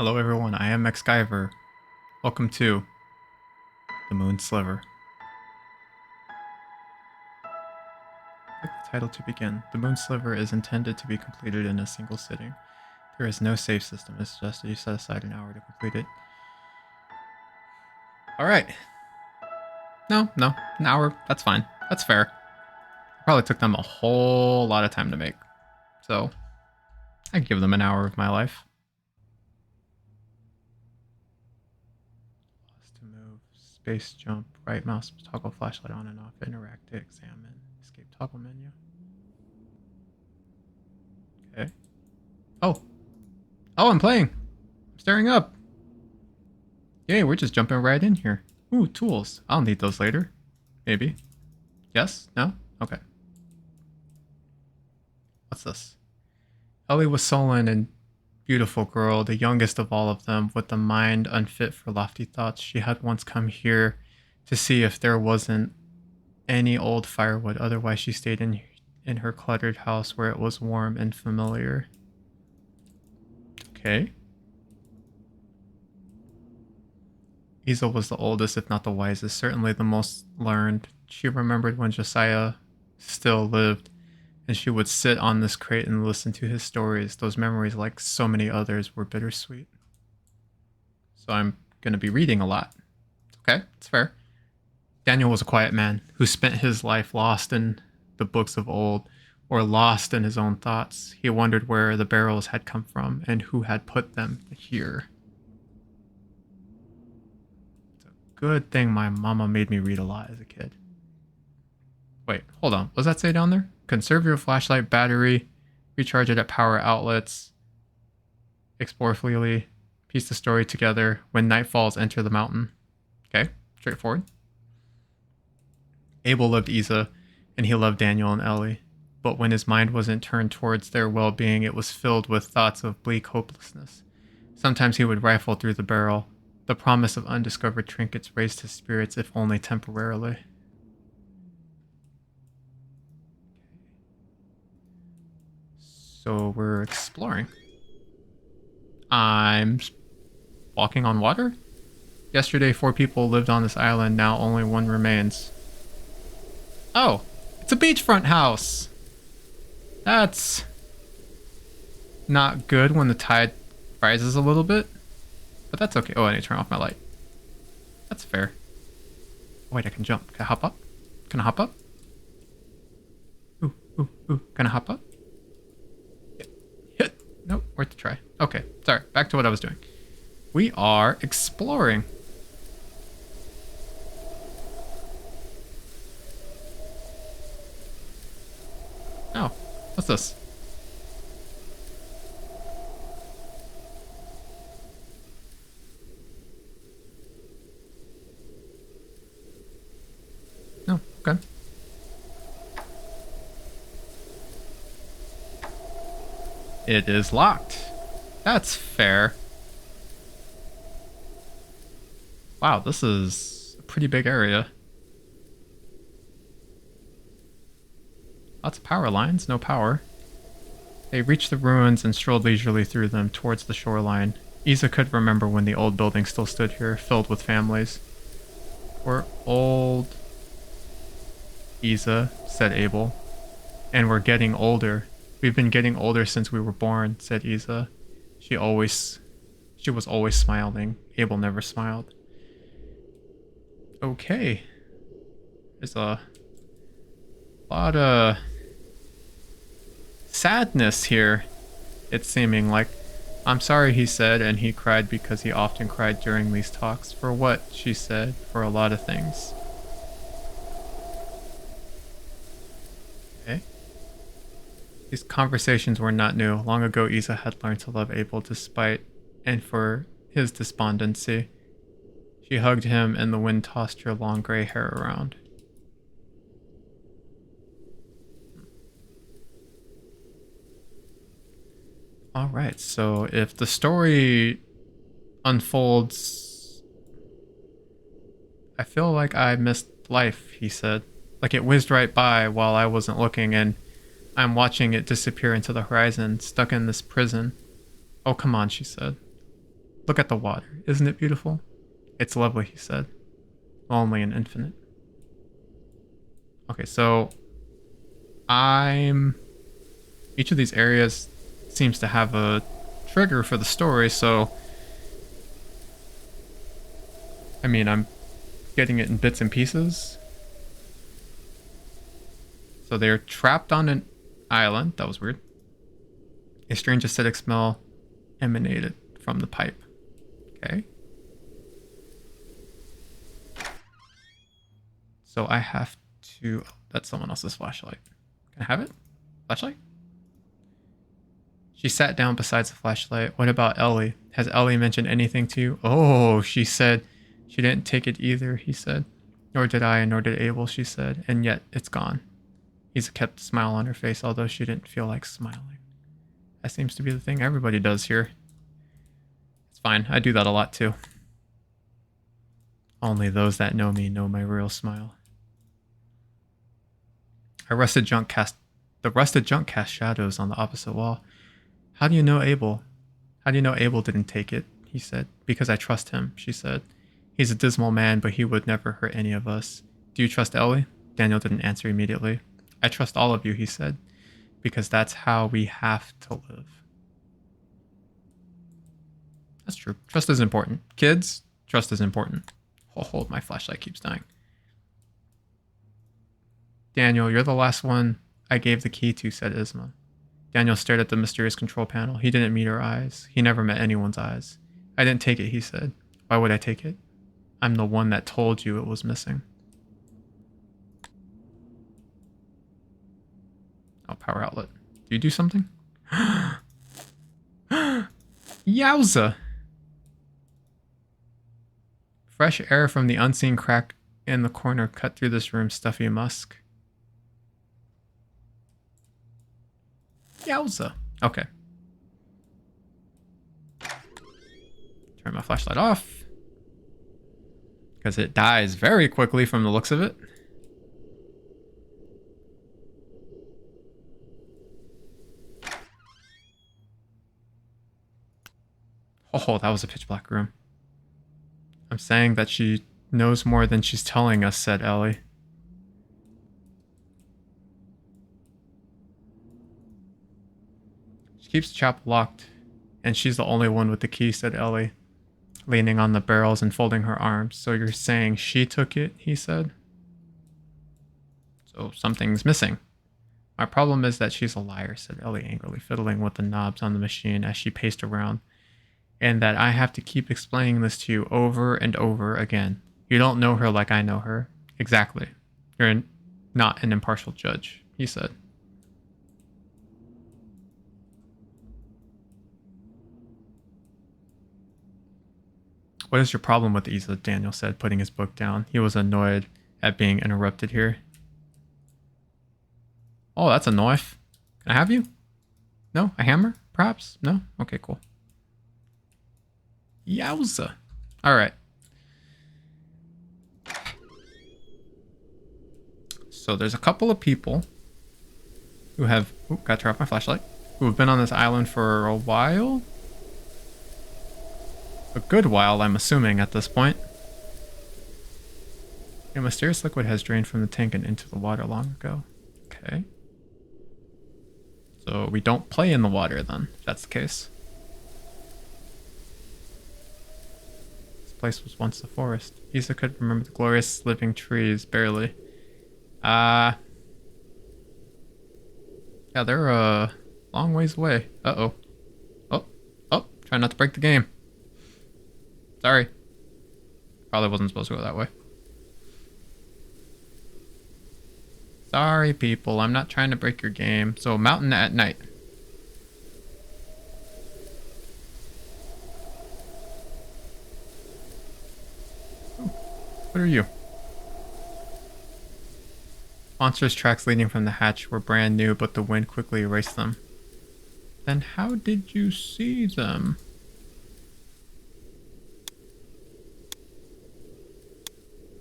Hello everyone, I am MexGyver. Welcome to the Moon Sliver. Click the title to begin. The Moon Sliver is intended to be completed in a single sitting. There is no save system, it's just that you set aside an hour to complete it. Alright. No, an hour, that's fine. That's fair. It probably took them a whole lot of time to make. So, I'd give them an hour of my life. To move, space jump, right mouse, toggle flashlight on and off, interact to examine, escape toggle menu. Okay. Oh, I'm playing. I'm staring up. Yay, we're just jumping right in here. Ooh, tools. I'll need those later. Maybe. Yes? No? Okay. What's this? Ellie was sullen and beautiful girl, the youngest of all of them, with a mind unfit for lofty thoughts. She had once come here to see if there wasn't any old firewood. Otherwise, she stayed in her cluttered house where it was warm and familiar. Okay. Isa was the oldest, if not the wisest, certainly the most learned. She remembered when Josiah still lived, and she would sit on this crate and listen to his stories. Those memories, like so many others, were bittersweet. So I'm going to be reading a lot. Okay, it's fair. Daniel was a quiet man who spent his life lost in the books of old, or lost in his own thoughts. He wondered where the barrels had come from and who had put them here. It's a good thing my mama made me read a lot as a kid. Wait, hold on. What does that say down there? Conserve your flashlight battery, recharge it at power outlets, explore freely, piece the story together. When night falls, enter the mountain. Okay, straightforward. Abel loved Isa, and he loved Daniel and Ellie. But when his mind wasn't turned towards their well-being, it was filled with thoughts of bleak hopelessness. Sometimes he would rifle through the barrel. The promise of undiscovered trinkets raised his spirits, if only temporarily. So we're exploring. I'm walking on water? Yesterday, 4 people lived on this island. Now only 1 remains. Oh, it's a beachfront house. That's not good when the tide rises a little bit. But that's okay. Oh, I need to turn off my light. That's fair. Wait, I can jump. Can I hop up? Can I hop up? Ooh. Can I hop up? Hit. Nope, worth to try. Okay, sorry. Back to what I was doing. We are exploring. Oh, what's this? Oh, okay. It is locked. That's fair. Wow, this is a pretty big area. Lots of power lines, no power. They reached the ruins and strolled leisurely through them towards the shoreline. Isa could remember when the old building still stood here, filled with families. We're old, Isa, said Abel. And we're getting older. We've been getting older since we were born, said Isa. She was always smiling. Abel never smiled. Okay. There's a lot of sadness here, it's seeming like. I'm sorry, he said, and he cried because he often cried during these talks. For what? She said. For a lot of things. Okay. These conversations were not new. Long ago, Isa had learned to love Abel despite and for his despondency. She hugged him and the wind tossed her long gray hair around. Alright, so if the story unfolds... I feel like I missed life, he said. Like it whizzed right by while I wasn't looking, and I'm watching it disappear into the horizon, stuck in this prison. Oh, come on, she said. Look at the water. Isn't it beautiful? It's lovely, he said. Lonely and infinite. Okay, so each of these areas seems to have a trigger for the story, so I mean, I'm getting it in bits and pieces. So they're trapped on an island. That was weird. A strange acidic smell emanated from the pipe. Okay. So I have to... Oh, that's someone else's flashlight. Can I have it? Flashlight? She sat down beside the flashlight. What about Ellie? Has Ellie mentioned anything to you? Oh, she said she didn't take it either, he said. Nor did I, nor did Abel, she said. And yet, it's gone. Isa kept a smile on her face, although she didn't feel like smiling. That seems to be the thing everybody does here. It's fine. I do that a lot too. Only those that know me know my real smile. The rusted junk cast shadows on the opposite wall. How do you know Abel? How do you know Abel didn't take it? He said. Because I trust him, she said. He's a dismal man, but he would never hurt any of us. Do you trust Ellie? Daniel didn't answer immediately. I trust all of you, he said. Because that's how we have to live. That's true. Trust is important. Kids, trust is important. Oh, my flashlight keeps dying. Daniel, you're the last one I gave the key to, said Isma. Daniel stared at the mysterious control panel. He didn't meet her eyes. He never met anyone's eyes. I didn't take it, he said. Why would I take it? I'm the one that told you it was missing. Oh, power outlet. Do you do something? Yowza! Fresh air from the unseen crack in the corner cut through this room's stuffy musk. Yowza. Okay. Turn my flashlight off. Because it dies very quickly from the looks of it. Oh, that was a pitch black room. I'm saying that she knows more than she's telling us, said Ellie. She keeps the chapel locked, and she's the only one with the key, said Ellie, leaning on the barrels and folding her arms. So you're saying she took it, he said. So something's missing. My problem is that she's a liar, said Ellie angrily, fiddling with the knobs on the machine as she paced around. And that I have to keep explaining this to you over and over again. You don't know her like I know her. Exactly. You're not an impartial judge, he said. What is your problem with Isa? Daniel said, putting his book down. He was annoyed at being interrupted here. Oh, that's a knife. Can I have you? No? A hammer? Perhaps? No? Okay, cool. Yowza. Alright. So there's a couple of people who have... Ooh, got to turn off my flashlight. Who have been on this island for a while? A good while, I'm assuming, at this point. A mysterious liquid has drained from the tank and into the water long ago. Okay. So we don't play in the water then, if that's the case. Place was once a forest. Isa could remember the glorious living trees, barely. Yeah, they're a long ways away. Uh-oh. Oh, try not to break the game. Sorry. Probably wasn't supposed to go that way. Sorry, people. I'm not trying to break your game. So, mountain at night. What are you? Monsters' tracks leading from the hatch were brand new, but the wind quickly erased them. Then how did you see them?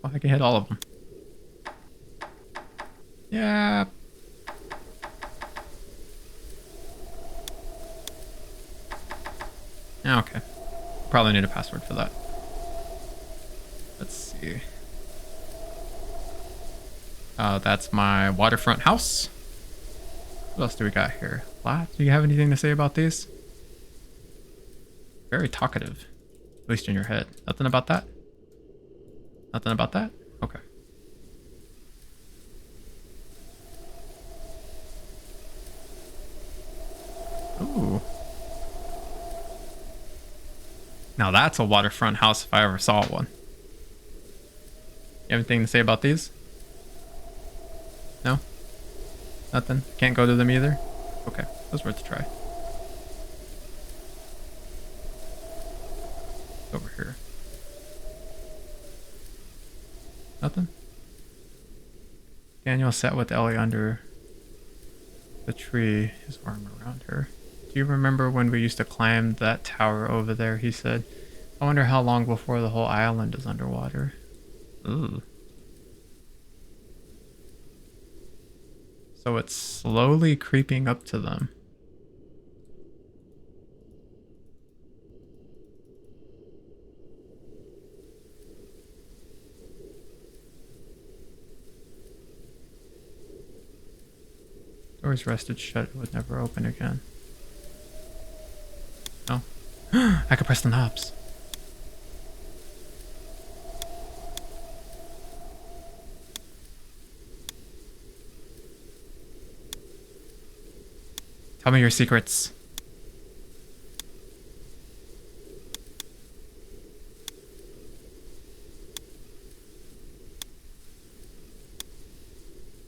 Oh, I can hit all of them. Yeah. Okay. Probably need a password for that. Let's see. That's my waterfront house. What else do we got here? What? Do you have anything to say about these? Very talkative. At least in your head. Nothing about that? Nothing about that? Okay. Ooh. Now that's a waterfront house if I ever saw one. You have anything to say about these? No? Nothing? Can't go to them either? Okay, that was worth a try. Over here. Nothing? Daniel sat with Ellie under the tree, his arm around her. Do you remember when we used to climb that tower over there? He said. I wonder how long before the whole island is underwater. Ooh. So it's slowly creeping up to them. Doors rested shut, it would never open again. Oh. I could press the knobs. Tell me your secrets.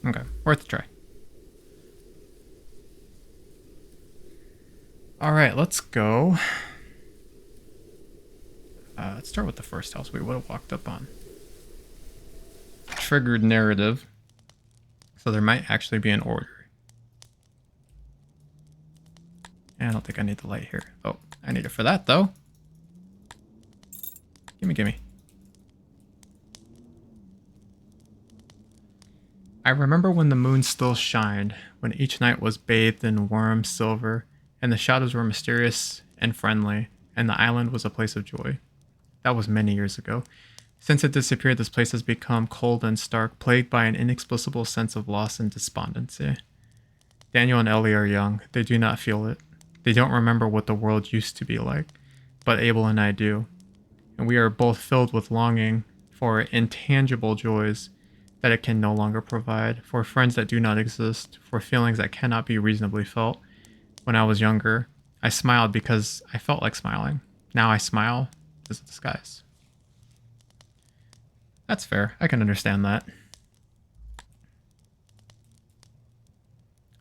Okay, worth a try. Alright, let's go. Let's start with the first house we would have walked up on. Triggered narrative. So there might actually be an order. I don't think I need the light here. Oh, I need it for that though. Gimme. I remember when the moon still shined, when each night was bathed in warm silver, and the shadows were mysterious and friendly, and the island was a place of joy. That was many years ago. Since it disappeared, this place has become cold and stark, plagued by an inexplicable sense of loss and despondency. Daniel and Ellie are young. They do not feel it. They don't remember what the world used to be like, but Abel and I do. And we are both filled with longing for intangible joys that it can no longer provide, for friends that do not exist, for feelings that cannot be reasonably felt. When I was younger, I smiled because I felt like smiling. Now I smile as a disguise. That's fair. I can understand that.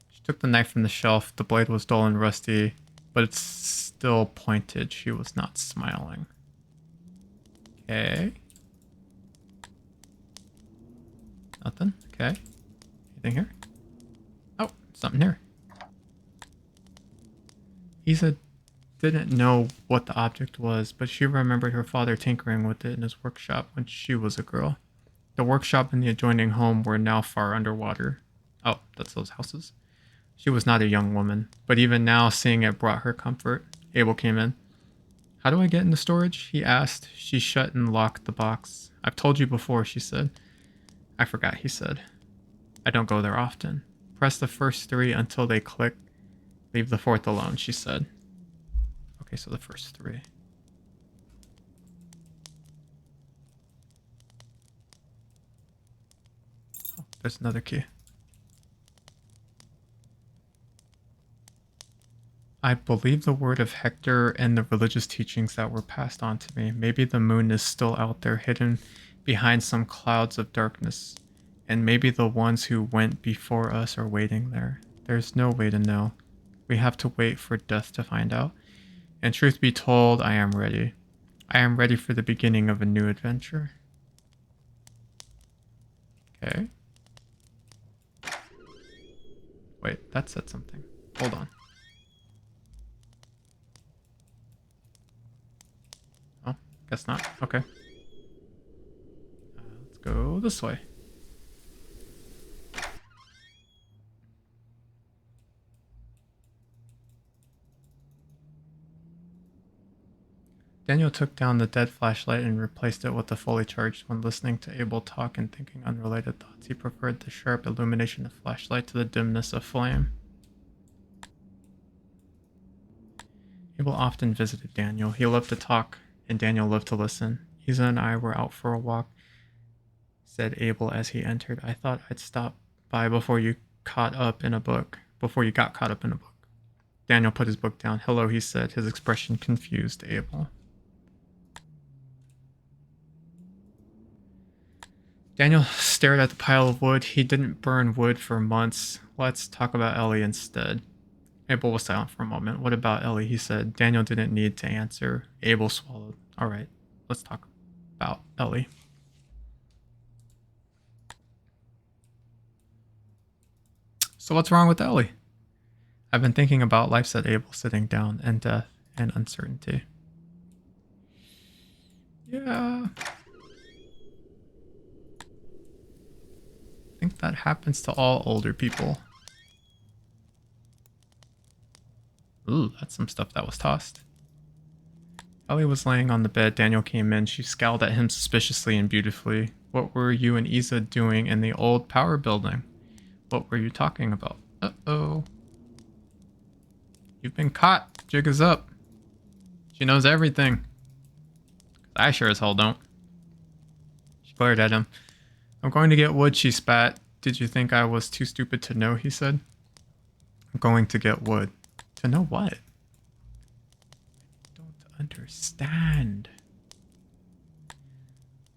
She took the knife from the shelf. The blade was dull and rusty, but it's still pointed. She was not smiling. Okay. Nothing. Okay. Anything here? Oh, something here. Isa didn't know what the object was, but she remembered her father tinkering with it in his workshop when she was a girl. The workshop and the adjoining home were now far underwater. Oh, that's those houses. She was not a young woman, but even now seeing it brought her comfort. Abel came in. How do I get into storage? He asked. She shut and locked the box. I've told you before, she said. I forgot, he said. I don't go there often. Press the first 3 until they click. Leave the 4th alone, she said. Okay, so the first 3. Oh, there's another key. I believe the word of Hector and the religious teachings that were passed on to me. Maybe the moon is still out there, hidden behind some clouds of darkness. And maybe the ones who went before us are waiting there. There's no way to know. We have to wait for death to find out. And truth be told, I am ready. I am ready for the beginning of a new adventure. Okay. Wait, that said something. Hold on. Oh, guess not. Okay. Let's go this way. Daniel took down the dead flashlight and replaced it with the fully charged one. Listening to Abel talk and thinking unrelated thoughts, he preferred the sharp illumination of flashlight to the dimness of flame. Abel often visited Daniel. He loved to talk, and Daniel loved to listen. Isa and I were out for a walk, said Abel as he entered. I thought I'd stop by before you got caught up in a book. Daniel put his book down. Hello, he said, his expression confused Abel. Daniel stared at the pile of wood. He didn't burn wood for months. Let's talk about Ellie instead. Abel was silent for a moment. What about Ellie? He said. Daniel didn't need to answer. Abel swallowed. All right, let's talk about Ellie. So what's wrong with Ellie? I've been thinking about life, said Abel, sitting down, and death and uncertainty. Yeah. I think that happens to all older people. Ooh, that's some stuff that was tossed. Ellie was laying on the bed. Daniel came in. She scowled at him suspiciously and beautifully. What were you and Isa doing in the old power building? What were you talking about? Uh-oh. You've been caught. Jig is up. She knows everything. I sure as hell don't. She glared at him. I'm going to get wood, she spat. Did you think I was too stupid to know, he said. I'm going to get wood. To know what? I don't understand.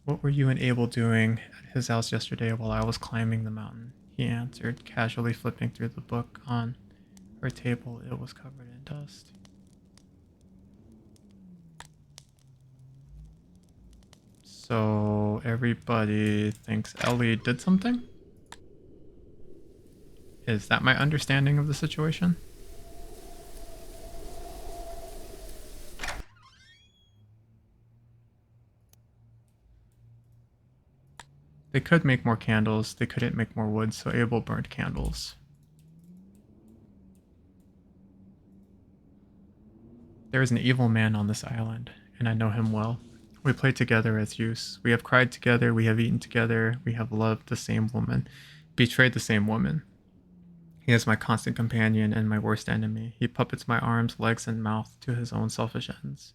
What were you and Abel doing at his house yesterday while I was climbing the mountain? He answered, casually flipping through the book on her table. It was covered in dust. So everybody thinks Ellie did something? Is that my understanding of the situation? They could make more candles. They couldn't make more wood, so Abel burned candles. There is an evil man on this island, and I know him well. We played together as youths. We have cried together, we have eaten together, we have loved the same woman, betrayed the same woman. He is my constant companion and my worst enemy. He puppets my arms, legs, and mouth to his own selfish ends,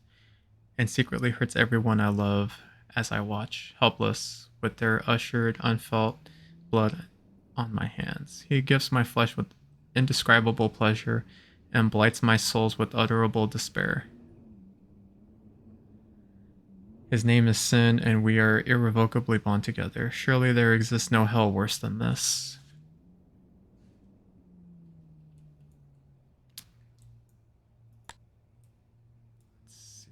and secretly hurts everyone I love as I watch, helpless, with their ushered, unfelt blood on my hands. He gifts my flesh with indescribable pleasure and blights my souls with utterable despair. His name is sin, and we are irrevocably bound together. Surely there exists no hell worse than this. Let's see.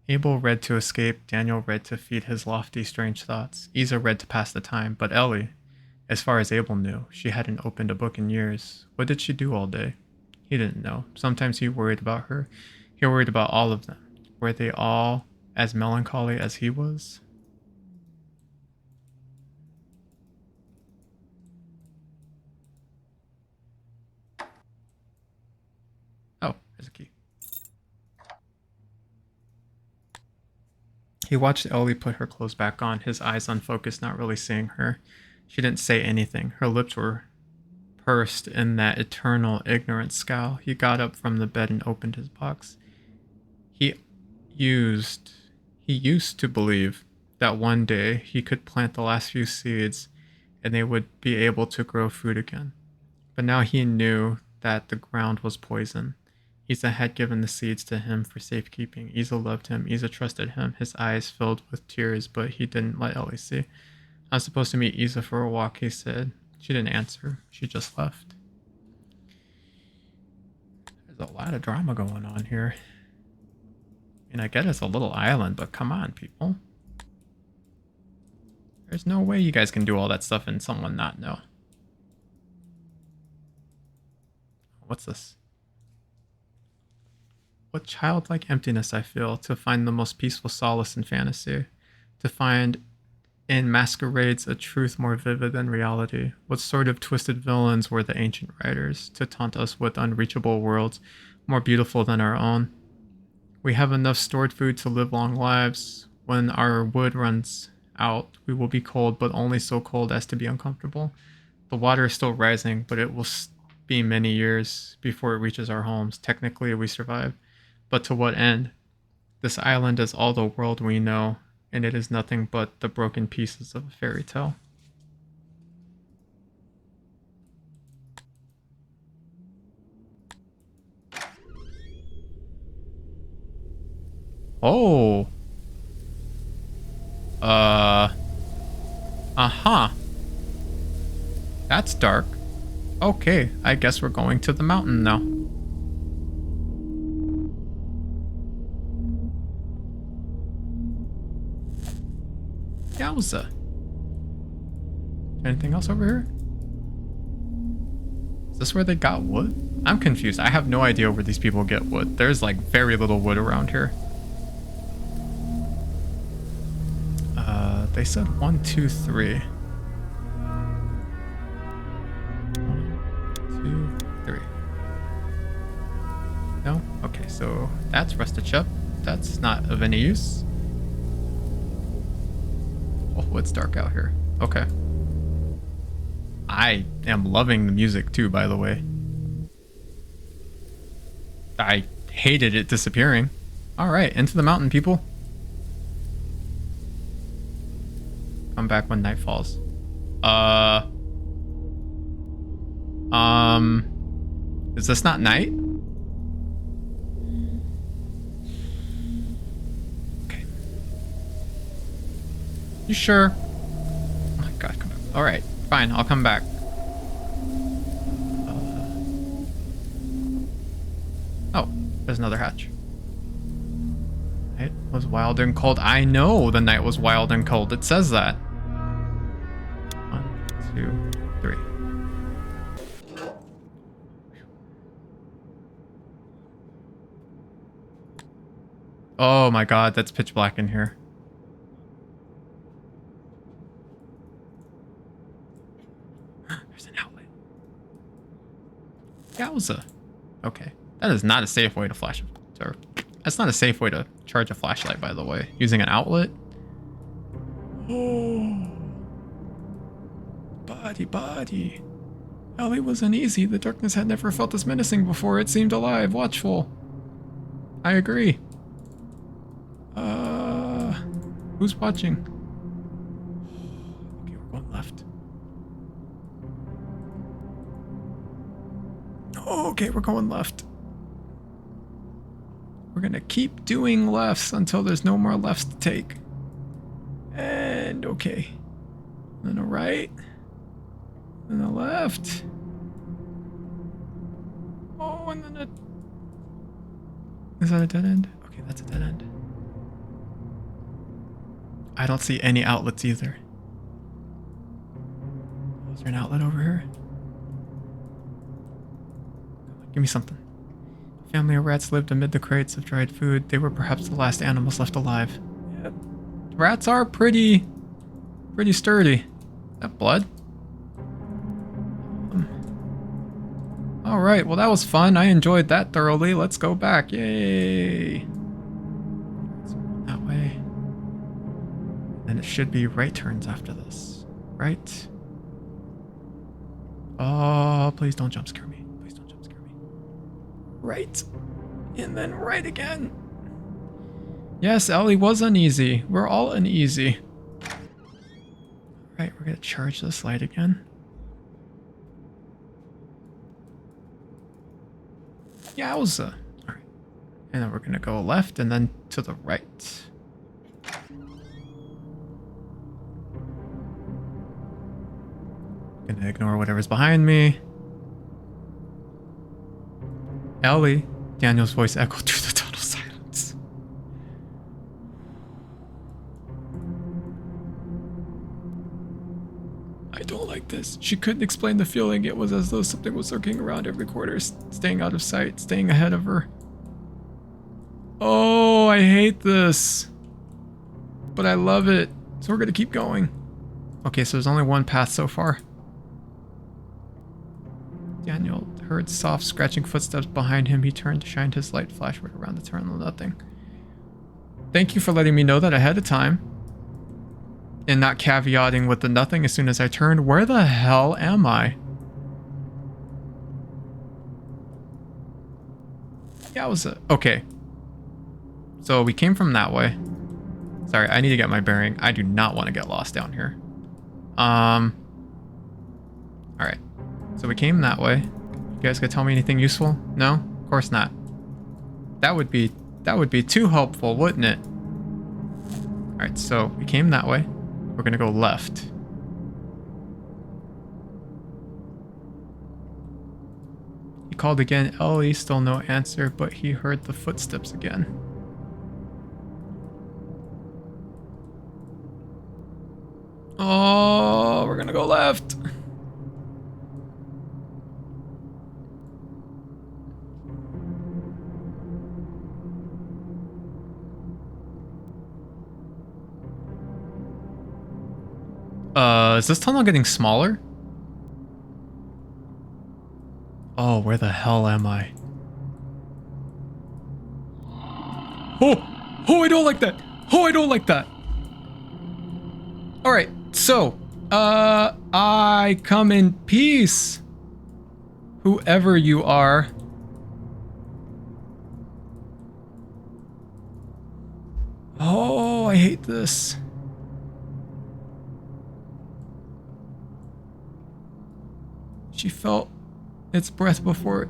Abel read to escape. Daniel read to feed his lofty, strange thoughts. Isa read to pass the time. But Ellie, as far as Abel knew, she hadn't opened a book in years. What did she do all day? He didn't know. Sometimes he worried about her. He worried about all of them. Were they all as melancholy as he was? Oh, there's a key. He watched Ellie put her clothes back on, his eyes unfocused, not really seeing her. She didn't say anything. Her lips were pursed in that eternal, ignorant scowl. He got up from the bed and opened his box. He used to believe that one day he could plant the last few seeds and they would be able to grow food again. But now he knew that the ground was poison. Isa had given the seeds to him for safekeeping. Isa loved him. Isa trusted him. His eyes filled with tears, but he didn't let Ellie see. I was supposed to meet Isa for a walk, he said. She didn't answer. She just left. There's a lot of drama going on here. And I get it's a little island, but come on, people. There's no way you guys can do all that stuff and someone not know. What's this? What childlike emptiness I feel to find the most peaceful solace in fantasy. To find in masquerades a truth more vivid than reality. What sort of twisted villains were the ancient writers to taunt us with unreachable worlds more beautiful than our own. We have enough stored food to live long lives. When our wood runs out, we will be cold, but only so cold as to be uncomfortable. The water is still rising, but it will be many years before it reaches our homes. Technically, we survive. But to what end? This island is all the world we know, and it is nothing but the broken pieces of a fairy tale. Oh. Uh-huh. That's dark. Okay, I guess we're going to the mountain now. Yowza. Anything else over here? Is this where they got wood? I'm confused. I have no idea where these people get wood. There's like very little wood around here. They said 1, 2, 3. 1, 2, 3. No? Okay, so that's rusted up. That's not of any use. Oh, it's dark out here. Okay. I am loving the music too, by the way. I hated it disappearing. Alright, into the mountain, people. Come back when night falls. Is this not night? Okay. You sure? Oh my god, come back. Alright, fine, I'll come back. Oh, there's another hatch. It was wild and cold. I know the night was wild and cold. It says that. 1, 2, 3. Oh my god, that's pitch black in here. There's an outlet. Yowza. Okay. That is not a safe way to flash. Or, that's not a safe way to charge a flashlight, by the way. Using an outlet. Oh. Body. Ellie was uneasy. The darkness had never felt this menacing before. It seemed alive, watchful. I agree. Who's watching? Okay, we're going left. Oh, okay, we're going left. We're gonna keep doing lefts until there's no more lefts to take. And okay. Then a right. Then a left. Oh, and then a... Is that a dead end? Okay, that's a dead end. I don't see any outlets either. Is there an outlet over here? Give me something. A family of rats lived amid the crates of dried food. They were perhaps the last animals left alive. Yeah, rats are pretty sturdy. Is that blood? Alright, well that was fun. I enjoyed that thoroughly. Let's go back. Yay! That way. And it should be right turns after this. Right? Oh, please don't jump scare me. Please don't jump scare me. Right. And then right again. Yes, Ellie was uneasy. We're all uneasy. Alright, we're gonna charge this light again. Yowza. Alright. And then we're gonna go left and then to the right. Gonna ignore whatever's behind me. Ellie. Daniel's voice echoed through the total silence. I don't like this. She couldn't explain the feeling. It was as though something was lurking around every corner, staying out of sight, staying ahead of her. Oh, I hate this. But I love it. So we're gonna keep going. Okay, so there's only one path so far. Daniel heard soft scratching footsteps behind him. He turned to shine his light flashlight around the tunnel. Nothing. Thank you for letting me know that ahead of time. And not caveating with the nothing as soon as I turned. Where the hell am I? Yeah, it was okay. So we came from that way. Sorry, I need to get my bearing. I do not want to get lost down here. Alright. So we came that way. You guys gonna tell me anything useful? No? Of course not. That would be too helpful, wouldn't it? Alright, so we came that way. We're gonna go left. He called again. Ellie, still no answer, but he heard the footsteps again. Oh, we're gonna go left. Is this tunnel getting smaller? Oh, where the hell am I? Oh! Oh, I don't like that! Oh, I don't like that! Alright, so, I come in peace. Whoever you are. Oh, I hate this. She felt its breath before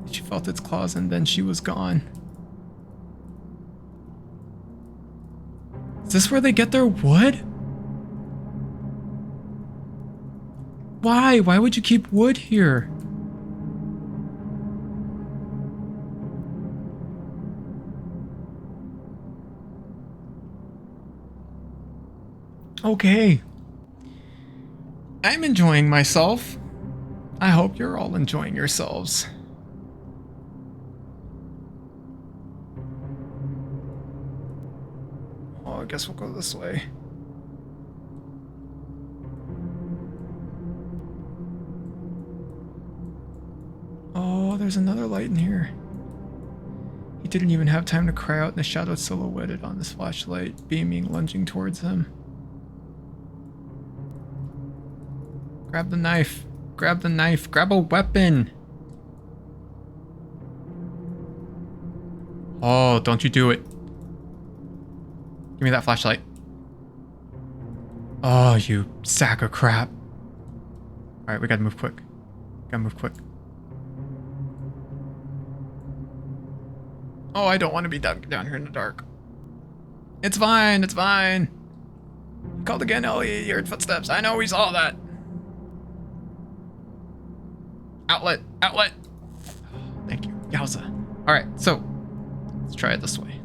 she felt its claws, and then she was gone. Is this where they get their wood? Why? Why would you keep wood here? Okay. I'm enjoying myself. I hope you're all enjoying yourselves. Oh, I guess we'll go this way. Oh, there's another light in here. He didn't even have time to cry out in the shadow silhouetted on this flashlight, beaming, lunging towards him. Grab the knife. Grab the knife. Grab a weapon. Oh, don't you do it. Give me that flashlight. Oh, you sack of crap. Alright, we gotta move quick. Gotta move quick. Oh, I don't want to be down here in the dark. It's fine, it's fine. He called again, Ellie. He heard footsteps. I know we saw that. Outlet, outlet. Thank you. Yowza. Alright, so let's try it this way.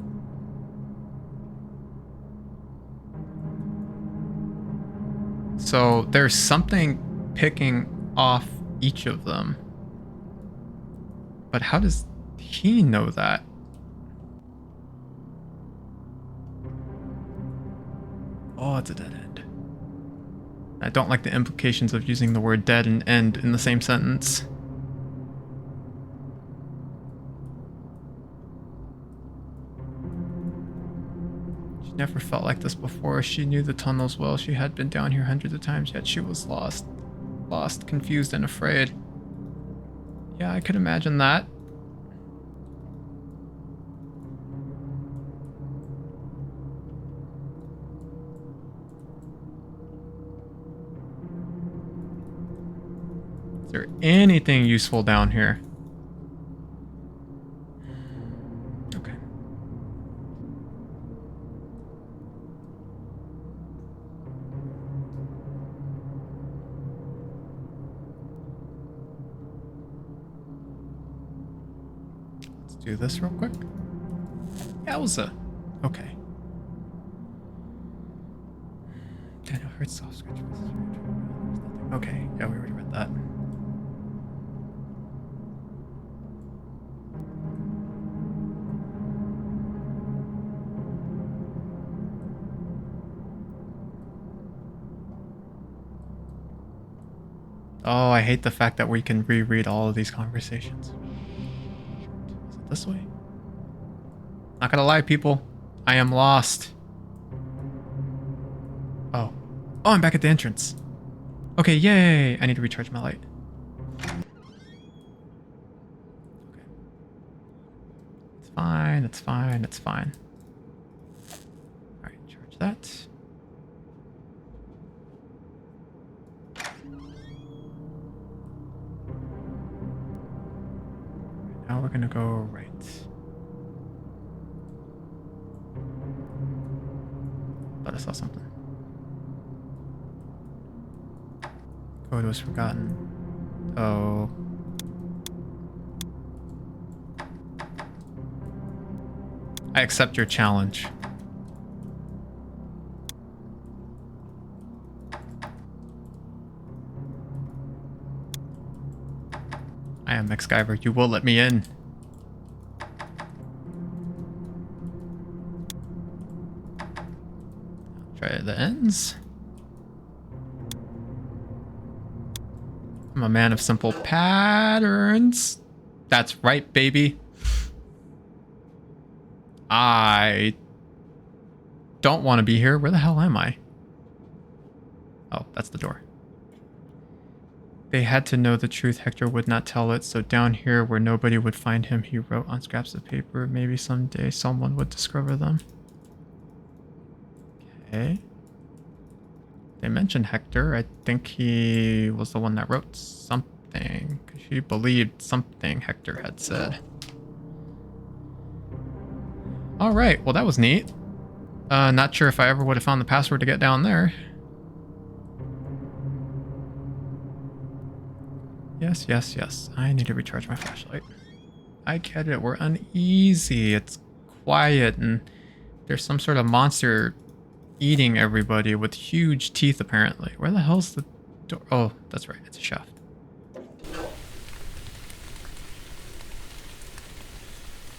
So there's something picking off each of them. But how does he know that? Oh, it's a dead end. I don't like the implications of using the word dead and end in the same sentence. She never felt like this before. She knew the tunnels well. She had been down here hundreds of times, yet she was lost. Lost, confused, and afraid. Yeah, I could imagine that. Is there anything useful down here? Okay. Let's do this real quick. Yowza. Okay. Daniel heard soft scratch. Okay, yeah, we already read that. Oh, I hate the fact that we can reread all of these conversations. Is it this way? Not gonna lie, people. I am lost. Oh. Oh, I'm back at the entrance. Okay, yay! I need to recharge my light. Okay. It's fine, it's fine, it's fine. Alright, charge that. Now we're gonna go right. Thought I saw something. Code was forgotten. Oh. I accept your challenge. I am MexGyver. You will let me in. Try the ends. I'm a man of simple patterns. That's right, baby. I don't want to be here. Where the hell am I? Oh, that's the door. They had to know the truth. Hector would not tell it, so down here where nobody would find him, he wrote on scraps of paper. Maybe someday someone would discover them. Okay. They mentioned Hector. I think he was the one that wrote something. She believed something Hector had said. Alright, well that was neat. Not sure if I ever would have found the password to get down there. Yes, yes, yes. I need to recharge my flashlight. I get it. We're uneasy. It's quiet and there's some sort of monster eating everybody with huge teeth apparently. Where the hell's the door? Oh, that's right. It's a shaft.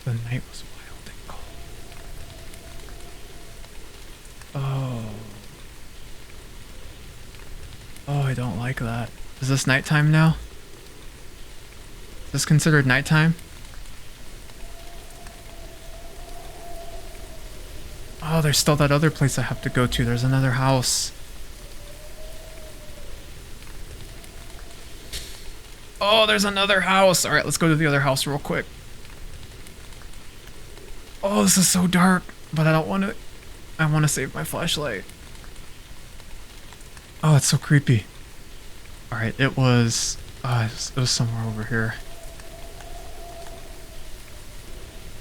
The night was wild and cold. Oh. Oh, I don't like that. Is this nighttime now? Is this considered nighttime? Oh, there's still that other place I have to go to. There's another house. Oh, there's another house. All right, let's go to the other house real quick. Oh, this is so dark, but I don't want to. I want to save my flashlight. Oh, it's so creepy. All right, it was somewhere over here.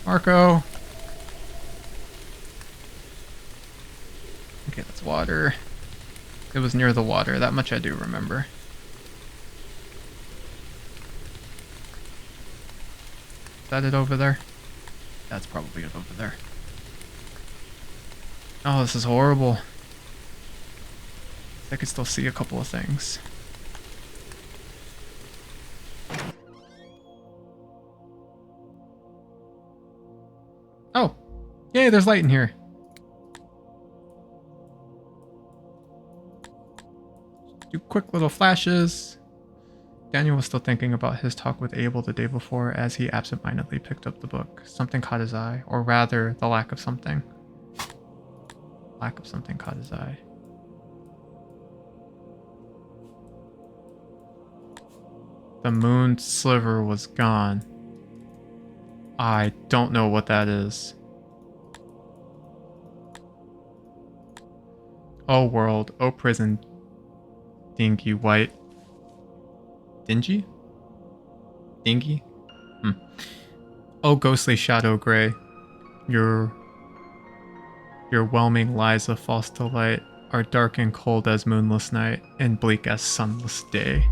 Marco. Okay, that's water. It was near the water. That much I do remember. Is that it over there? That's probably it over there. Oh, this is horrible. I could still see a couple of things. Oh, yay, there's light in here. Do quick little flashes. Daniel was still thinking about his talk with Abel the day before as he absentmindedly picked up the book. Something caught his eye, or rather, the lack of something. Lack of something caught his eye. The moon sliver was gone. I don't know what that is. Oh world, oh prison, dingy white. Dingy? Dingy? Oh ghostly shadow gray. Your whelming lies of false delight are dark and cold as moonless night and bleak as sunless day.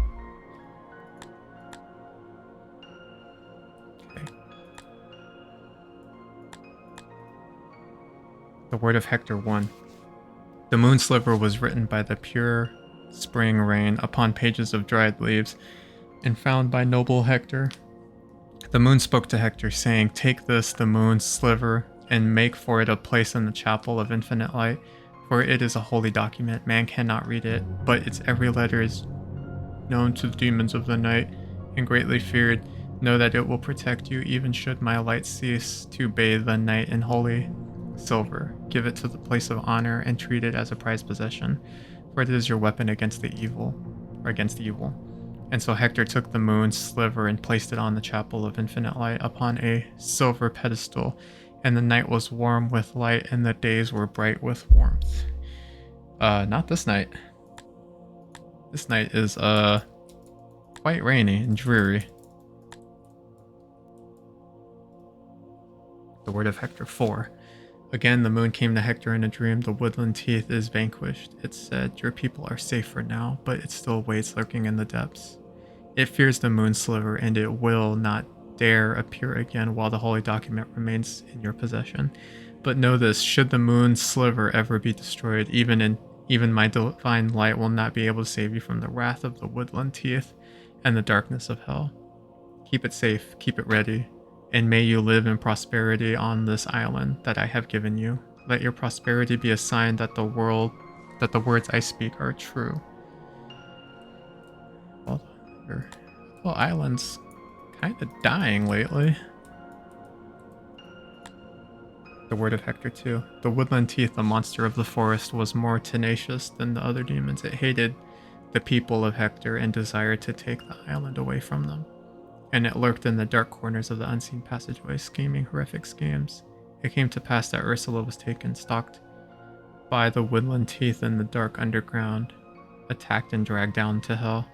Okay. The word of Hector 1. The moon sliver was written by the pure spring rain upon pages of dried leaves and found by noble Hector. The moon spoke to Hector, saying, "Take this, the moon sliver, and make for it a place in the chapel of infinite light, for it is a holy document. Man cannot read it, but its every letter is known to the demons of the night and greatly feared. Know that it will protect you even should my light cease to bathe the night in holy silver. Give it to the place of honor and treat it as a prized possession, for it is your weapon against the evil, or against evil. And so Hector took the moon sliver and placed it on the chapel of infinite light upon a silver pedestal, and the night was warm with light and the days were bright with warmth. Not this night. This night is quite rainy and dreary. The word of Hector 4. Again, the moon came to Hector in a dream. The woodland teeth is vanquished. It said, your people are safe for now, but it still waits lurking in the depths. It fears the moon sliver, and it will not dare appear again while the holy document remains in your possession. But know this, should the moon sliver ever be destroyed, even my divine light will not be able to save you from the wrath of the woodland teeth and the darkness of hell. Keep it safe, keep it ready, and may you live in prosperity on this island that I have given you. Let your prosperity be a sign that the words I speak are true. Well, the little island's kind of dying lately. The word of Hector 2. The woodland teeth, the monster of the forest, was more tenacious than the other demons. It hated the people of Hector and desired to take the island away from them. And it lurked in the dark corners of the unseen passageway, scheming horrific schemes. It came to pass that Ursula was taken, stalked by the woodland teeth in the dark underground, attacked and dragged down to hell.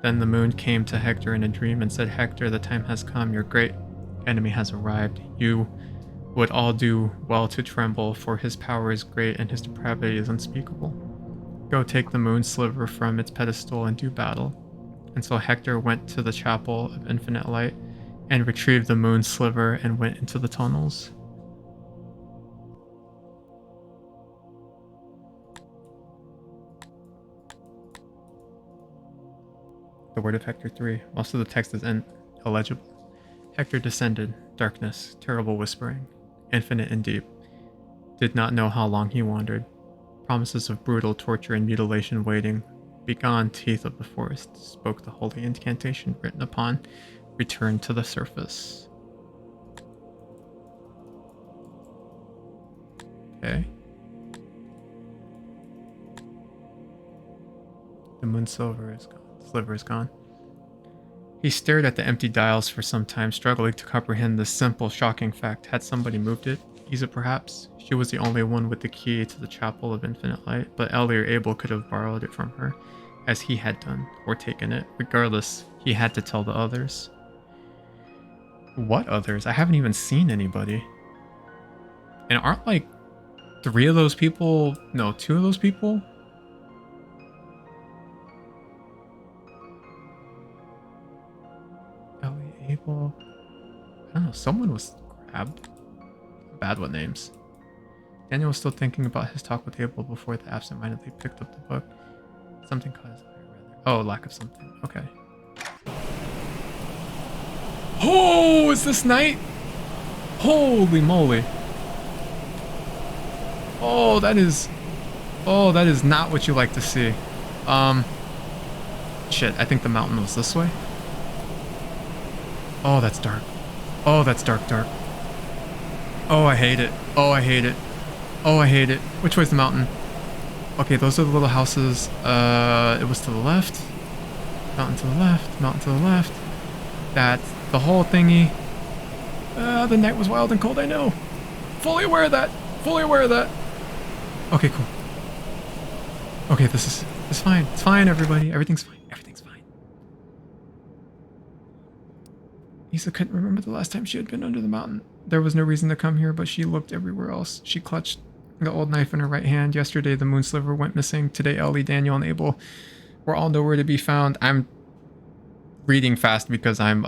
Then the moon came to Hector in a dream and said, Hector, the time has come, your great enemy has arrived. You would all do well to tremble, for his power is great and his depravity is unspeakable. Go take the moon sliver from its pedestal and do battle. And so Hector went to the chapel of infinite light and retrieved the moon sliver and went into the tunnels. The word of Hector 3. Most of the text is illegible. Hector descended, darkness, terrible whispering, infinite and deep. Did not know how long he wandered. Promises of brutal torture and mutilation waiting. Begone, teeth of the forest, spoke the holy incantation written upon. Return to the surface. Okay. The moon sliver is gone. He stared at the empty dials for some time, struggling to comprehend the simple, shocking fact. Had somebody moved it? Isa, perhaps? She was the only one with the key to the Chapel of Infinite Light, but Ellie or Abel could have borrowed it from her, as he had done, or taken it. Regardless, he had to tell the others. What others? I haven't even seen anybody. And aren't like 3 of those people, no, 2 of those people? Ellie, Abel, I don't know, someone was grabbed. I'm bad with names. Daniel was still thinking about his talk with Abel before the absent-mindedly picked up the book. Something caught his eye, rather. Oh, lack of something. Okay. Oh, is this night? Holy moly. Oh, that is not what you like to see. Shit, I think the mountain was this way. Oh, that's dark. Oh, that's dark. Oh, I hate it. Oh, I hate it. Oh, I hate it. Which way's the mountain? Okay, those are the little houses. It was to the left. Mountain to the left. Mountain to the left. That's the whole thingy. The night was wild and cold, I know. Fully aware of that. Fully aware of that. Okay, cool. Okay, it's fine. It's fine, everybody. Everything's fine. Everything's fine. Isa couldn't remember the last time she had been under the mountain. There was no reason to come here, but she looked everywhere else. She clutched the old knife in her right hand. Yesterday, the moon sliver went missing. Today, Ellie, Daniel, and Abel were all nowhere to be found. I'm reading fast because I'm,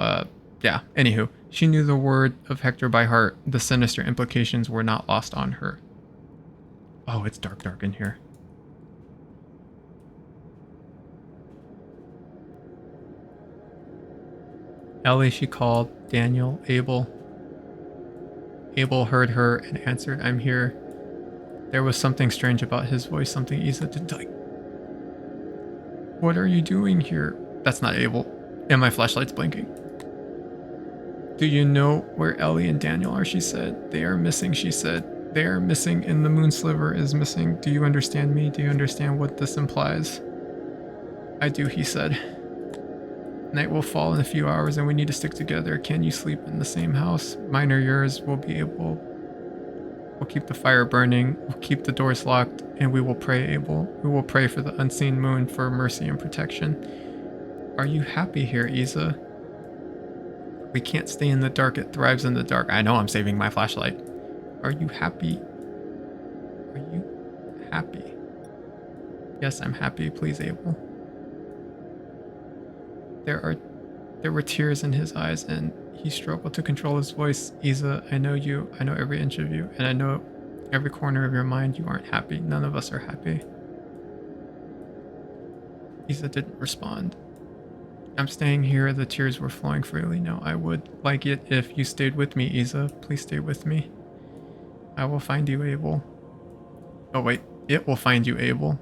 yeah. Anywho, she knew the word of Hector by heart. The sinister implications were not lost on her. Oh, it's dark in here. Ellie, she called. Daniel, Abel. Abel heard her and answered, I'm here. There was something strange about his voice, something Isa didn't like. What are you doing here? That's not Abel. And my flashlight's blinking. Do you know where Ellie and Daniel are? She said. They are missing, she said. They are missing and the moon sliver is missing. Do you understand me? Do you understand what this implies? I do, he said. Night will fall in a few hours and we need to stick together. Can you sleep in the same house? Mine or yours will be able. We'll keep the fire burning. We'll keep the doors locked and we will pray, Abel. We will pray for the unseen moon for mercy and protection. Are you happy here, Isa? We can't stay in the dark. It thrives in the dark. I know I'm saving my flashlight. Are you happy? Are you happy? Yes, I'm happy. Please, Abel. There were tears in his eyes and he struggled to control his voice. Isa, I know you. I know every inch of you. And I know every corner of your mind. You aren't happy. None of us are happy. Isa didn't respond. I'm staying here. The tears were flowing freely. No, I would like it if you stayed with me, Isa. Please stay with me. I will find you, Abel. Oh wait, it will find you, Abel.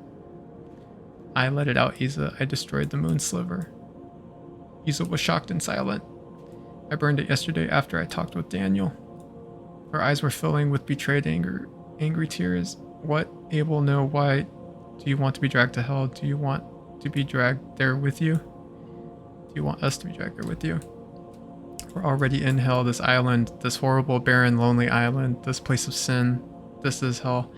I let it out, Isa. I destroyed the moon sliver. Isa was shocked and silent. I burned it yesterday after I talked with Daniel. Her eyes were filling with betrayed anger, angry tears. What? Abel, no, why? Do you want to be dragged to hell? Do you want to be dragged there with you? Do you want us to be dragged there with you? We're already in hell, this island, this horrible, barren, lonely island, this place of sin. This is hell.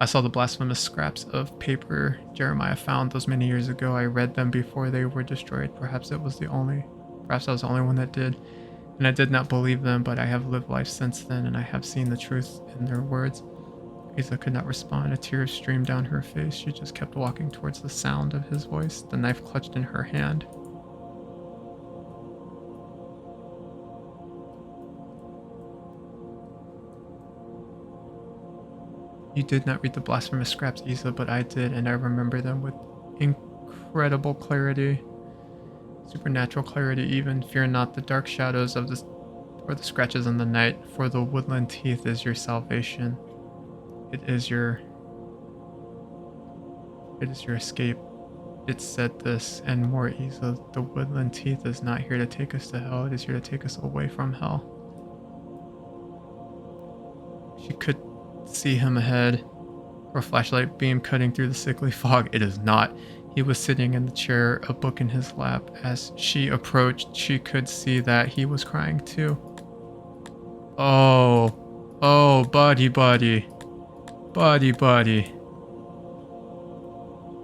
I saw the blasphemous scraps of paper Jeremiah found those many years ago. I read them before they were destroyed. Perhaps I was the only one that did. And I did not believe them, but I have lived life since then, and I have seen the truth in their words. Isa could not respond. A tear streamed down her face. She just kept walking towards the sound of his voice, the knife clutched in her hand. You did not read the blasphemous scraps, Isa, but I did, and I remember them with incredible clarity. Supernatural clarity even. Fear not the dark shadows of or the scratches in the night, for the woodland teeth is your salvation. It is your escape. It said this and more, Isa. The woodland teeth is not here to take us to hell, it is here to take us away from hell. She could see him ahead, her flashlight beam cutting through the sickly fog. It is not. He was sitting in the chair, a book in his lap. As she approached, she could see that he was crying too. Oh, buddy.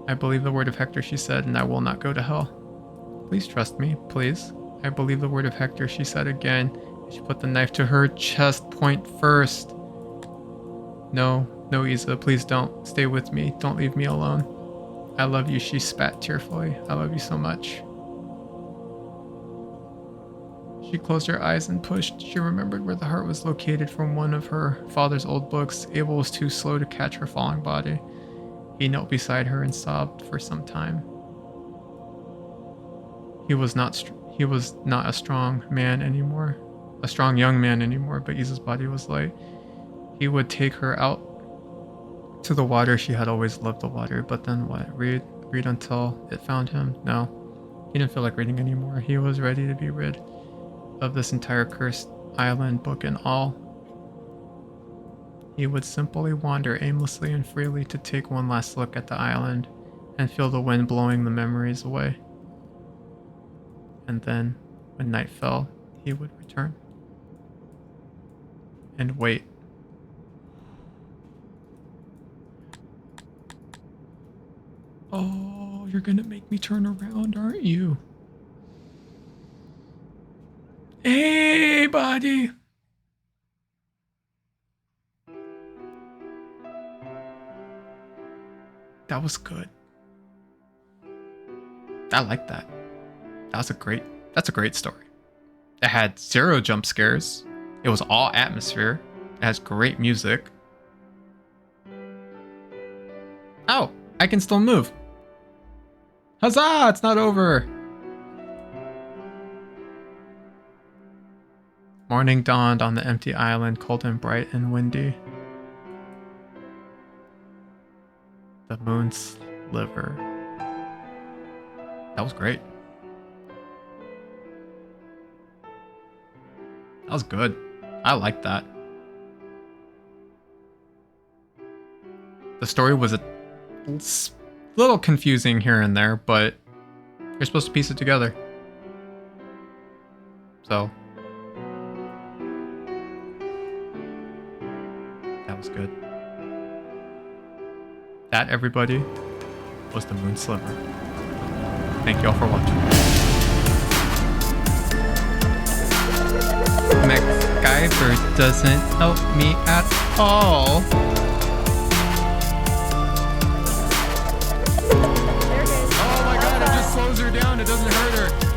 I believe the word of Hector, she said, and I will not go to hell. Please trust me, please. I believe the word of Hector, she said again. She put the knife to her chest point first. No, Isa, please don't. Stay with me. Don't leave me alone. I love you, she spat tearfully. I love you so much. She closed her eyes and pushed. She remembered where the heart was located from one of her father's old books. Abel was too slow to catch her falling body. He knelt beside her and sobbed for some time. He was not a strong man anymore. A strong young man anymore, but Isa's body was light. He would take her out to the water. She had always loved the water, but then what? Read until it found him? No. He didn't feel like reading anymore. He was ready to be rid of this entire cursed island, book and all. He would simply wander aimlessly and freely to take one last look at the island and feel the wind blowing the memories away. And then, when night fell, he would return. And wait. Oh, you're gonna make me turn around, aren't you? Hey, buddy! That was good. I like that. That's a great story. It had 0 jump scares. It was all atmosphere. It has great music. Oh, I can still move. Huzzah! It's not over. Morning dawned on the empty island, cold and bright and windy. The moon sliver. That was great. That was good. I liked that. The story was a little confusing here and there, but you're supposed to piece it together. So that was good. That, everybody, was the Moon Sliver. Thank you all for watching. MexGyver doesn't help me at all. Oh my god, it just slows her down. It doesn't hurt her.